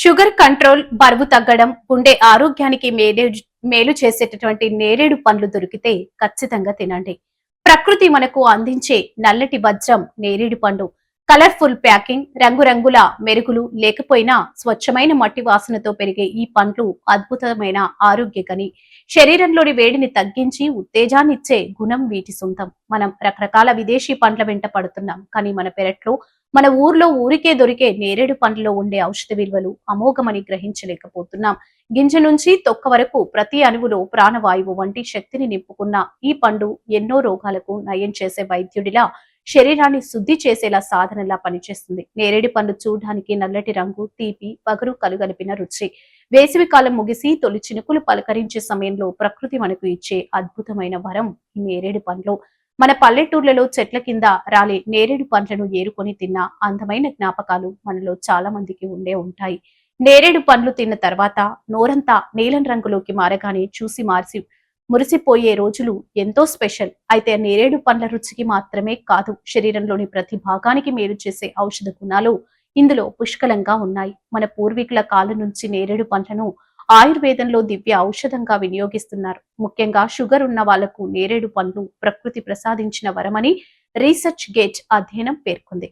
Sugar control, బరువు తగ్గడం, గుండె ఆరోగ్యానికి మేలు చేసేటటువంటి నేరేడు పండ్లు దొరికితే ఖచ్చితంగా తినండి. ప్రకృతి మనకు అందించే నల్లటి వజ్రం నేరేడు పండు. కలర్ఫుల్ ప్యాకింగ్, రంగురంగుల మెరుగులు లేకపోయినా స్వచ్ఛమైన మట్టి వాసనతో పెరిగే ఈ పండ్లు అద్భుతమైన ఆరోగ్యకని, శరీరంలోని వేడిని తగ్గించి ఉత్తేజాన్నిచ్చే గుణం వీటి సొంతం. మనం రకరకాల విదేశీ పండ్ల వెంట పడుతున్నాం, కానీ మన పెరట్లో మన ఊర్లో ఊరికే దొరికే నేరేడు పండ్లలో ఉండే ఔషధ విలువలు అమోఘమని గ్రహించలేకపోతున్నాం. గింజ నుంచి తొక్క వరకు ప్రతి అణువులో ప్రాణవాయువు వంటి శక్తిని నింపుకున్న ఈ పండు ఎన్నో రోగాలకు నయం చేసే వైద్యుడిలా, శరీరాన్ని శుద్ధి చేసేలా సాధనలా పనిచేస్తుంది. నేరేడు పండు చూడడానికి నల్లటి రంగు, తీపి, వగరు కలుగలిపిన రుచి. వేసవి కాలం ముగిసి తొలి చినుకులు పలకరించే సమయంలో ప్రకృతి మనకు ఇచ్చే అద్భుతమైన వరం ఈ నేరేడు పండ్లు. మన పల్లెటూర్లలో చెట్ల కింద రాలే నేరేడు పండ్లను ఏరుకొని తిన్న అందమైన జ్ఞాపకాలు మనలో చాలా మందికి ఉండే ఉంటాయి. నేరేడు పండ్లు తిన్న తర్వాత నోరంతా నీలం రంగులోకి మారగానే చూసి మురిసిపోయే రోజులు ఎంతో స్పెషల్. అయితే నేరేడు పండ్ల రుచికి మాత్రమే కాదు, శరీరంలోని ప్రతి భాగానికి మేలు చేసే ఔషధ గుణాలు ఇందులో పుష్కలంగా ఉన్నాయి. మన పూర్వీకుల కాలం నుంచి నేరేడు పండ్లను ఆయుర్వేదంలో దివ్య ఔషధంగా వినియోగిస్తున్నారు. ముఖ్యంగా షుగర్ ఉన్న వాళ్లకు నేరేడు పండ్లు ప్రకృతి ప్రసాదించిన వరమని రీసెర్చ్ గేట్ అధ్యయనం పేర్కొంది.